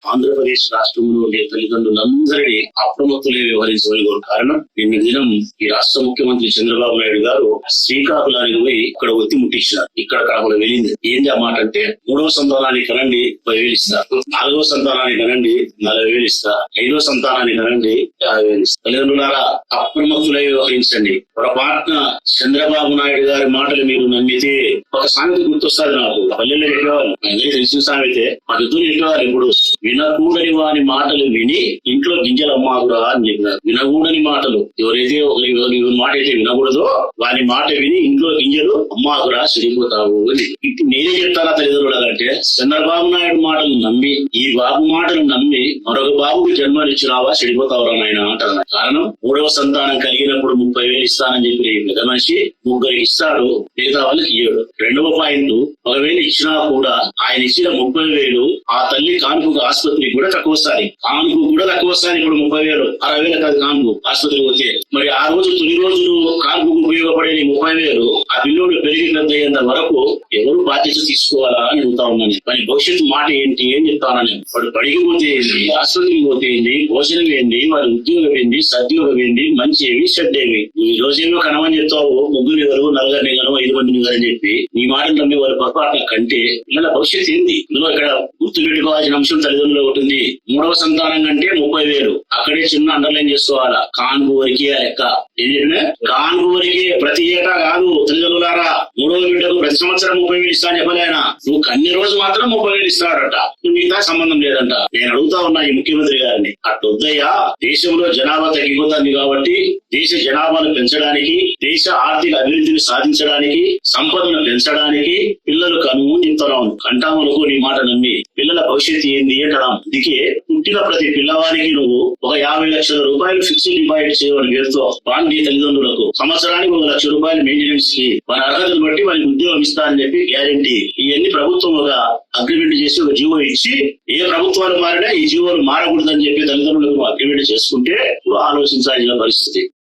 ఆంధ్రప్రదేశ్ రాష్ట్రంలో ఉండే తల్లిదండ్రులందరినీ అప్రమత్తులే వ్యవహరించమని కారణం నిన్న దినం ఈ రాష్ట్ర ముఖ్యమంత్రి చంద్రబాబు నాయుడు గారు శ్రీకాకుళానికి పోయి ఇక్కడ ఒత్తి ముట్టించినారు. ఇక్కడ కాకుండా వెళ్ళింది ఏంటి ఆ మాట అంటే 3వ సంతానానికి కనండి 10,000 ఇస్తారు, 4వ సంతానానికి కనండి 40,000 ఇస్తారు, 5వ సంతానానికి కనండి 50,000 ఇస్తారు. తల్లిదండ్రులారా అప్రమత్తులై వ్యవహరించండి. పొరపాటున చంద్రబాబు నాయుడు గారి మాటలు మీరు నమ్మితే ఒక సామెత గుర్తొస్తారు నాకు. పల్లెల్లో ఎక్కేవాళ్ళు అందరికీ తెలిసిన సామెతే, మా ఇద్దరు ఎక్కేవాళ్ళు ఇప్పుడు వినకూడని వాని మాటలు విని ఇంట్లో గింజలు అమ్మాకురా అని చెప్పినారు. వినకూడని మాటలు ఎవరైతే మాట అయితే వినకూడదో వాని మాట విని ఇంట్లో గింజలు అమ్మాకురా చెడిపోతావు అని. ఇప్పుడు నేనే చెప్తానా తల్లిదండ్రులంటే చంద్రబాబు నాయుడు మాటలు నమ్మి ఈ బాబు మాటలు నమ్మి మరొక బాబుకి జన్మనిచ్చినావా చెడిపోతావురా నాయన అంటారు. కారణం 3వ సంతానం కలిగినప్పుడు 30,000 ఇస్తానని చెప్పి పెద్ద మనిషి 3 ఇస్తాడు, మిగతా వాళ్ళకి ఇయ్యడు. 2వ పాయింట్, 1,000 ఇచ్చినా కూడా ఆయన ఇచ్చిన 30,000 ఆ తల్లి కాన్పుకు ఆసుపత్రికి కూడా తక్కువ వస్తాయి. కాన్పు కూడా తక్కువ వస్తాయి. ఇప్పుడు 30,000 60,000 కాదు కాన్పు ఆసుపత్రికి పోతే. మరి ఆ రోజు తొలి రోజులు కాన్పుకు ఉపయోగపడే 30,000 ఆ పిల్లోడు పెరిగి పెద్ద అయ్యేంత వరకు ఎవరు బాధ్యత తీసుకోవాలా అని అడుగుతా ఉన్నాను. మరి భవిష్యత్తు మాట ఏంటి ఏం చెప్తానని. వాడు బడికి పోతే ఏంటి, ఆసుపత్రికి పోతే ఏంటి, భోజనం ఏంటి, వారి ఉద్యోగం ఏంటి, సద్యోగం ఏంటి, మంచి ఏవి చెడ్డేవి. ఈ రోజేమో కనమని చెప్తావు 3 ఎవరు 4 గను 5 మందిని అని చెప్పి నీ మాటలు నమ్మి వారి పొరపాట్ల కంటే పిల్లల భవిష్యత్తు ఏంది? ఇందులో ఇక్కడ గుర్తుపెట్టుకోవాల్సిన అంశం తల్లిదండ్రులు ఉంటుంది. 3వ సంతానం కంటే 30,000 అక్కడే చిన్న అండర్లైన్ చేసుకోవాలా. కాన్పు వరకే లెక్క. ఏం చెప్పినా కాన్పు వరకే, ప్రతి ఏటా కాదు తల్లిదండ్రులారా. 3వ బిడ్డకు ప్రతి సంవత్సరం 30,000 ఇస్తా అని చెప్పలేనా? నువ్వు కన్ని రోజు మాత్రం 30,000 ఇస్తాడట, మిగతా సంబంధం లేదంట. నేను అడుగుతా ఉన్నా ఈ ముఖ్యమంత్రి గారిని, అట్టొద్దయ్యా. దేశంలో జనాభా తగ్గిపోతుంది కాబట్టి దేశ జనాభాను పెంచడానికి, దేశ ఆర్థిక అభివృద్ధిని సాధించడానికి, సంపదను పెంచడానికి పిల్లలు కనుము నింతనం కంటామనుకో నీ మాట నమ్మి పిల్లల భవిష్యత్తు ఏంది అంటడం. అందుకే పుట్టిన ప్రతి పిల్లవాడికి నువ్వు ఒక 50 లక్షల రూపాయలు ఫిక్స్డ్ డిపాజిట్ చేయమని పేరుతో బాండ్ తల్లిదండ్రులకు సంవత్సరానికి 1 లక్ష రూపాయలు మెయింటెనెన్స్ కి మన అర్హతను బట్టి వారికి ఉద్యోగం ఇస్తా అని చెప్పి గ్యారంటీ. ఇవన్నీ ప్రభుత్వం ఒక అగ్రిమెంట్ చేసి ఒక జీవో ఇచ్చి ఏ ప్రభుత్వాలు మారినా ఈ జీవోలు మారకూడదని చెప్పి తల్లిదండ్రులకు అగ్రిమెంట్ చేసుకుంటే ఆలోచించాల్సిన పరిస్థితి.